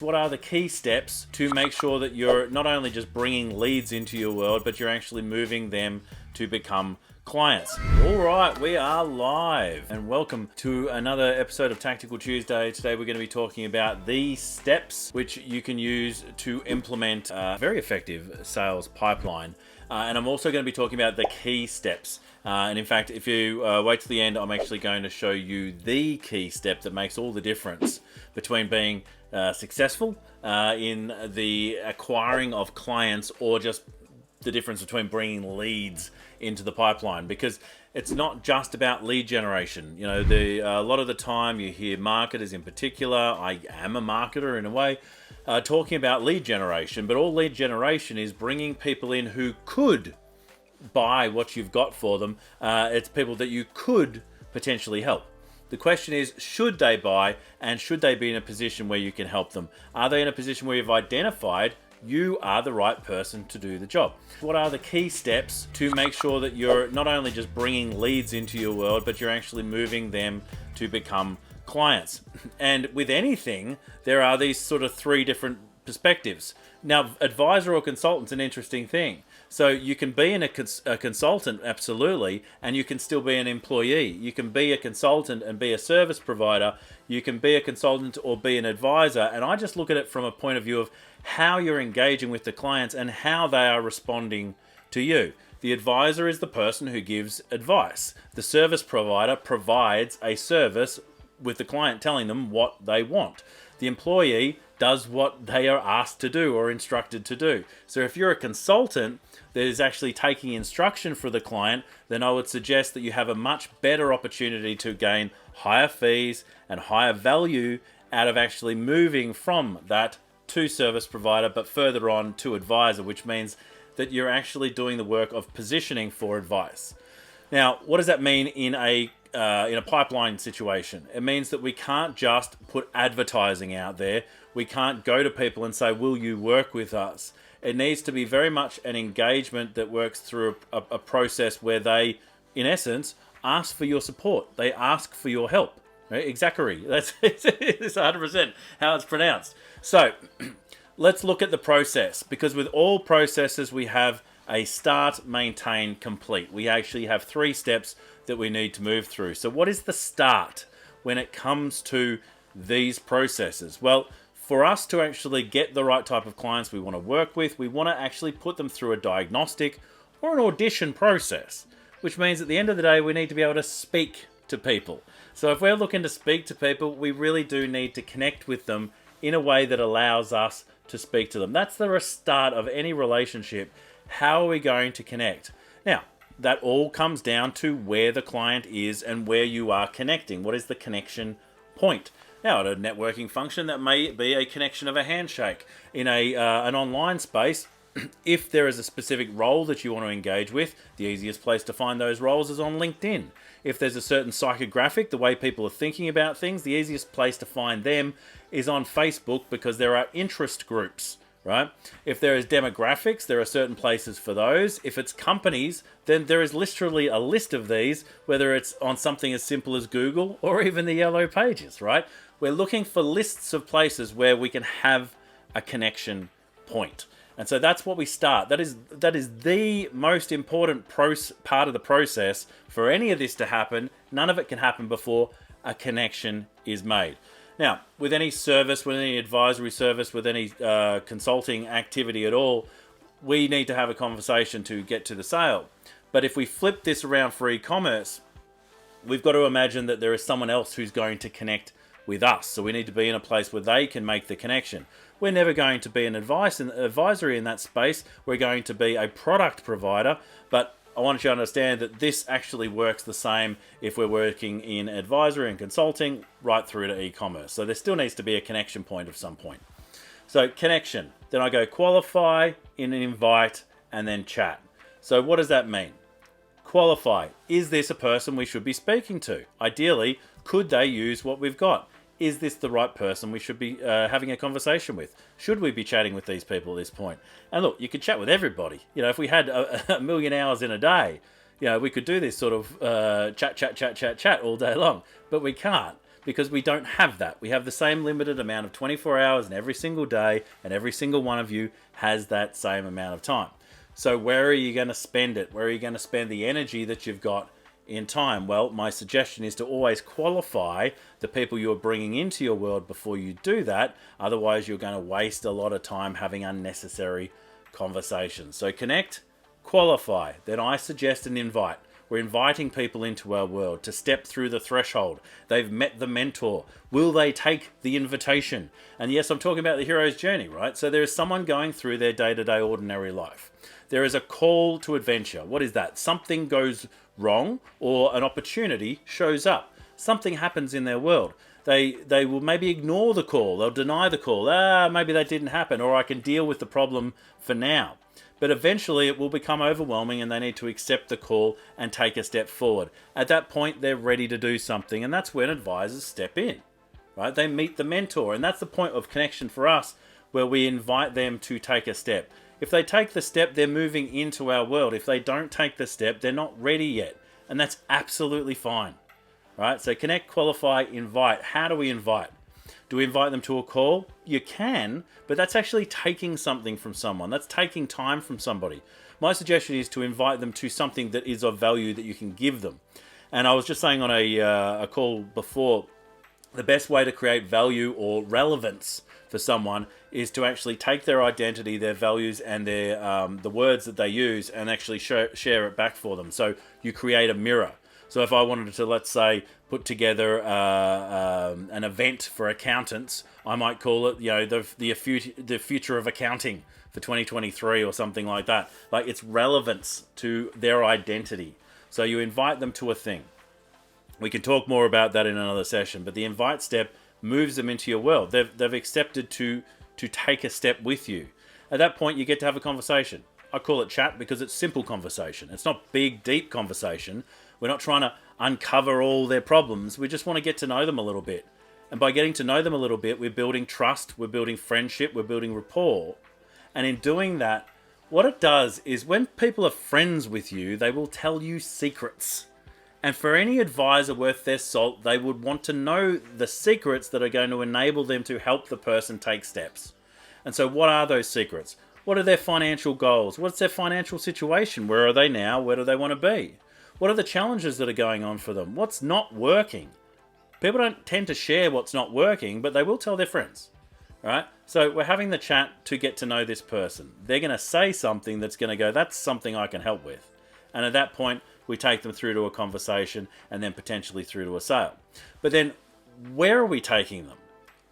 What are the key steps to make sure that you're not only just bringing leads into your world, but you're actually moving them to become clients? All right, we are live and welcome to another episode of Tactical Tuesday. Today we're going to be talking about the steps which you can use to implement a very effective sales pipeline. And I'm also going to be talking about the key steps. And in fact, if you wait till the end, I'm actually going to show you the key step that makes all the difference between being successful in the acquiring of clients or just the difference between bringing leads into the pipeline, because it's not just about lead generation. You know, a lot of the time you hear marketers in particular, I am a marketer in a way, talking about lead generation, but all lead generation is bringing people in who could buy what you've got for them. It's people that you could potentially help. The question is, should they buy, and should they be in a position where you can help them? Are they in a position where you've identified you are the right person to do the job? What are the key steps to make sure that you're not only just bringing leads into your world, but you're actually moving them to become clients? And with anything, there are these sort of three different perspectives. Now, advisor or consultant's an interesting thing. So you can be a consultant, absolutely, and you can still be an employee. You can be a consultant and be a service provider. You can be a consultant or be an advisor. And I just look at it from a point of view of how you're engaging with the clients and how they are responding to you. The advisor is the person who gives advice. The service provider provides a service with the client telling them what they want. The employee does what they are asked to do or instructed to do. So if you're a consultant that is actually taking instruction for the client, then I would suggest that you have a much better opportunity to gain higher fees and higher value out of actually moving from that to service provider, but further on to advisor, which means that you're actually doing the work of positioning for advice. Now, what does that mean in a pipeline situation? It means that we can't just put advertising out there. We can't go to people and say, will you work with us? It needs to be very much an engagement that works through a process where they, in essence, ask for your support. They ask for your help. Right? Exactly. It's 100% how it's pronounced. So let's look at the process, because with all processes we have a start, maintain, complete. We actually have three steps that we need to move through. So what is the start when it comes to these processes? Well, for us to actually get the right type of clients we want to work with, we want to actually put them through a diagnostic or an audition process, which means at the end of the day, we need to be able to speak to people. So if we're looking to speak to people, we really do need to connect with them in a way that allows us to speak to them. That's the start of any relationship. How are we going to connect? Now, that all comes down to where the client is and where you are connecting. What is the connection point? Now, at a networking function, that may be a connection of a handshake. In an online space, if there is a specific role that you want to engage with, the easiest place to find those roles is on LinkedIn. If there's a certain psychographic, the way people are thinking about things, the easiest place to find them is on Facebook, because there are interest groups. Right? If there is demographics, there are certain places for those. If it's companies, then there is literally a list of these, whether it's on something as simple as Google or even the Yellow Pages, right? We're looking for lists of places where we can have a connection point. And so that's what we start. That is the most important part of the process for any of this to happen. None of it can happen before a connection is made. Now, with any service, with any advisory service, with any consulting activity at all, we need to have a conversation to get to the sale. But if we flip this around for e-commerce, we've got to imagine that there is someone else who's going to connect with us. So we need to be in a place where they can make the connection. We're never going to be an advisory in that space. We're going to be a product provider, but I want you to understand that this actually works the same if we're working in advisory and consulting right through to e-commerce. So there still needs to be a connection point of some point. So connection, then I go qualify, invite, and then chat. So what does that mean? Qualify. Is this a person we should be speaking to? Ideally, could they use what we've got? Is this the right person we should be having a conversation with? Should we be chatting with these people at this point? And look, you could chat with everybody. You know, if we had a million hours in a day, you know, we could do this sort of chat all day long. But we can't. because we don't have that. We have the same limited amount of 24 hours in every single day, and every single one of you has that same amount of time. So where are you going to spend it? Where are you going to spend the energy that you've got in time? Well, my suggestion is to always qualify the people you're bringing into your world before you do that. Otherwise, you're going to waste a lot of time having unnecessary conversations. So connect, qualify. Then I suggest an invite. We're inviting people into our world to step through the threshold. They've met the mentor. Will they take the invitation? And yes, I'm talking about the hero's journey, right? So there is someone going through their day-to-day ordinary life. There is a call to adventure. What is that? Something goes wrong or an opportunity shows up. Something happens in their world. They will maybe ignore the call. They'll deny the call. Maybe that didn't happen, or I can deal with the problem for now. But eventually it will become overwhelming and they need to accept the call and take a step forward. At that point, they're ready to do something, and that's when advisors step in, right? They meet the mentor, and that's the point of connection for us, where we invite them to take a step. If they take the step, they're moving into our world. If they don't take the step, they're not ready yet, and that's absolutely fine, right? So connect, qualify, invite. How do we invite? Do we invite them to a call? You can, but that's actually taking something from someone. That's taking time from somebody. My suggestion is to invite them to something that is of value that you can give them. And I was just saying on a call before, the best way to create value or relevance for someone is to actually take their identity, their values, and their the words that they use, and actually share it back for them. So you create a mirror. So if I wanted to, let's say, put together an event for accountants, I might call it, the future of accounting for 2023 or something like that. Like, it's relevance to their identity. So you invite them to a thing. We can talk more about that in another session, but the invite step moves them into your world. They've accepted to take a step with you. At that point, you get to have a conversation. I call it chat because it's simple conversation. It's not big, deep conversation. We're not trying to uncover all their problems. We just want to get to know them a little bit. And by getting to know them a little bit, we're building trust, we're building friendship, we're building rapport. And in doing that, what it does is when people are friends with you, they will tell you secrets. And for any advisor worth their salt, they would want to know the secrets that are going to enable them to help the person take steps. And so what are those secrets? What are their financial goals? What's their financial situation? Where are they now? Where do they want to be? What are the challenges that are going on for them? What's not working? People don't tend to share what's not working, but they will tell their friends, right? So we're having the chat to get to know this person. They're going to say something that's going to go, that's something I can help with. And at that point, we take them through to a conversation and then potentially through to a sale. But then where are we taking them?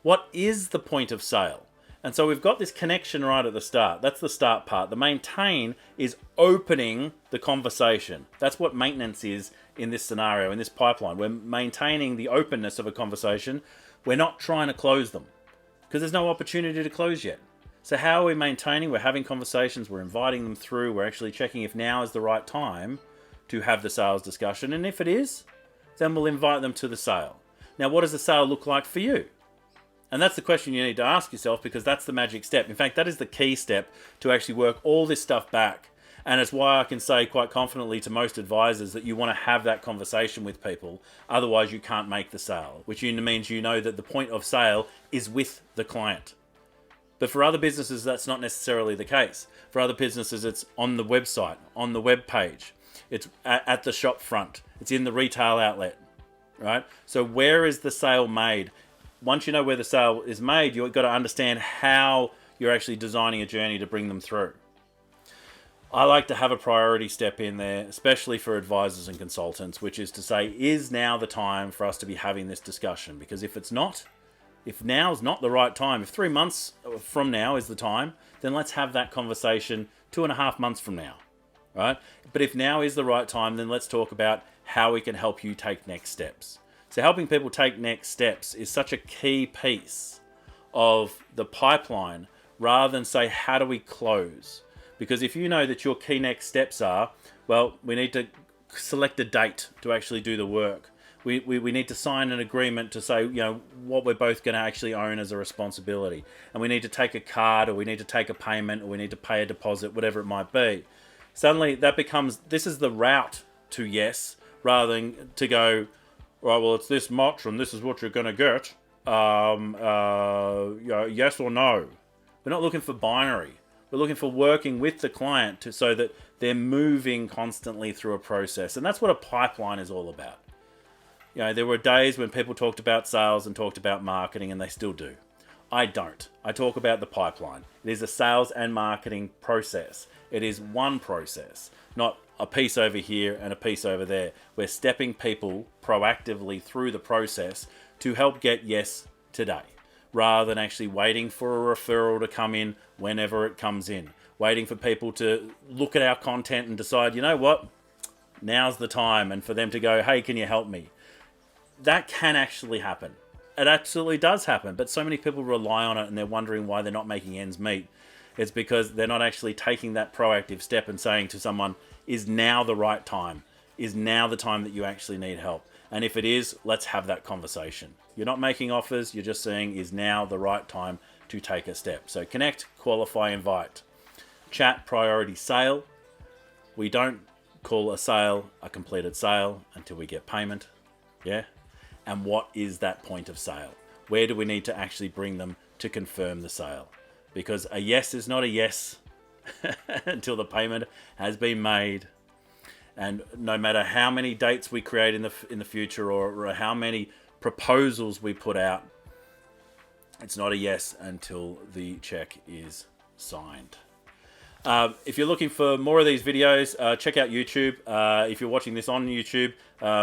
What is the point of sale? And so we've got this connection right at the start. That's the start part. The maintain is opening the conversation. That's what maintenance is in this scenario, in this pipeline. We're maintaining the openness of a conversation. We're not trying to close them because there's no opportunity to close yet. So how are we maintaining? We're having conversations. We're inviting them through. We're actually checking if now is the right time to have the sales discussion. And if it is, then we'll invite them to the sale. Now, what does the sale look like for you? And that's the question you need to ask yourself, because that's the magic step. In fact, that is the key step to actually work all this stuff back. And it's why I can say quite confidently to most advisors that you want to have that conversation with people. Otherwise, you can't make the sale, which means you know that the point of sale is with the client. But for other businesses, that's not necessarily the case. For other businesses, it's on the website, on the web page. It's at the shop front. It's in the retail outlet, right? So where is the sale made? Once you know where the sale is made, you've got to understand how you're actually designing a journey to bring them through. I like to have a priority step in there, especially for advisors and consultants, which is to say, is now the time for us to be having this discussion? Because if it's not, if now is not the right time, if 3 months from now is the time, then let's have that conversation 2.5 months from now, right? But if now is the right time, then let's talk about how we can help you take next steps. So helping people take next steps is such a key piece of the pipeline, rather than say, how do we close? Because if you know that your key next steps are, well, we need to select a date to actually do the work. We need to sign an agreement to say, what we're both going to actually own as a responsibility. And we need to take a card, or we need to take a payment, or we need to pay a deposit, whatever it might be. Suddenly that becomes, this is the route to yes, rather than to go, right, well, it's this much and this is what you're going to get. Yes or no. We're not looking for binary. We're looking for working with the client so that they're moving constantly through a process. And that's what a pipeline is all about. There were days when people talked about sales and talked about marketing, and they still do. I don't. I talk about the pipeline. It is a sales and marketing process. It is one process, not a piece over here and a piece over there. We're stepping people proactively through the process to help get yes today, rather than actually waiting for a referral to come in whenever it comes in. Waiting for people to look at our content and decide, you know what, now's the time, and for them to go, hey, can you help me? That can actually happen. It absolutely does happen, but so many people rely on it and they're wondering why they're not making ends meet. It's because they're not actually taking that proactive step and saying to someone, is now the right time? Is now the time that you actually need help? And if it is, let's have that conversation. You're not making offers, you're just saying, is now the right time to take a step? So connect, qualify, invite. Chat, priority, sale. We don't call a sale a completed sale until we get payment. Yeah? And what is that point of sale? Where do we need to actually bring them to confirm the sale? Because a yes is not a yes until the payment has been made. And no matter how many dates we create in the future, or how many proposals we put out, it's not a yes until the check is signed. If you're looking for more of these videos, check out YouTube. If you're watching this on YouTube,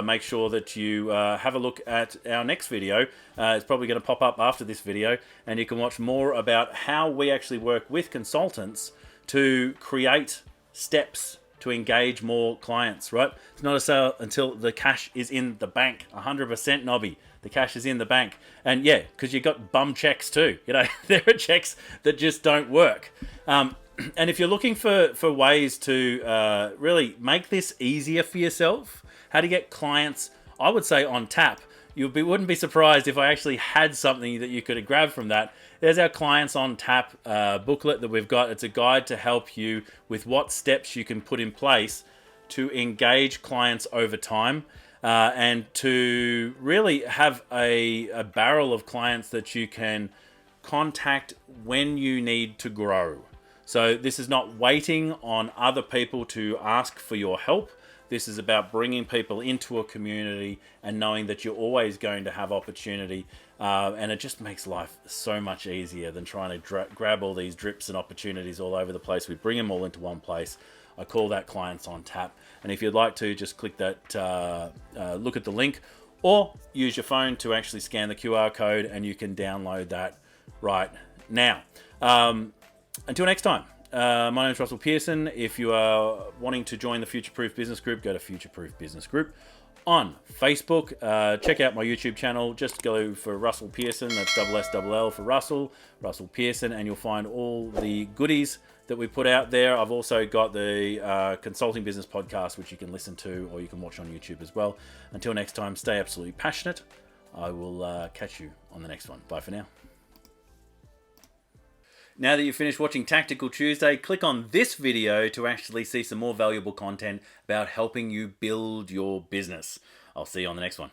make sure that you have a look at our next video. It's probably going to pop up after this video, and you can watch more about how we actually work with consultants to create steps to engage more clients, right? It's not a sale until the cash is in the bank. 100% Nobby. The cash is in the bank. And yeah, because you got bum checks too. There are checks that just don't work. And if you're looking for ways to really make this easier for yourself, how to get clients, I would say on tap. Wouldn't be surprised if I actually had something that you could grab from that. There's our Clients on Tap booklet that we've got. It's a guide to help you with what steps you can put in place to engage clients over time, and to really have a barrel of clients that you can contact when you need to grow. So this is not waiting on other people to ask for your help. This is about bringing people into a community and knowing that you're always going to have opportunity. And it just makes life so much easier than trying to grab all these drips and opportunities all over the place. We bring them all into one place. I call that Clients on Tap. And if you'd like to, just click that, look at the link, or use your phone to actually scan the QR code, and you can download that right now. Until next time. My name is Russell Pearson. If you are wanting to join the Future Proof Business Group, go to Future Proof Business Group on Facebook. Check out my YouTube channel. Just go for Russell Pearson. That's SSL for Russell Pearson, and you'll find all the goodies that we put out there. I've also got the Consulting Business Podcast, which you can listen to or you can watch on YouTube as well. Until next time, stay absolutely passionate. I will catch you on the next one. Bye for now. Now that you've finished watching Tactical Tuesday, click on this video to actually see some more valuable content about helping you build your business. I'll see you on the next one.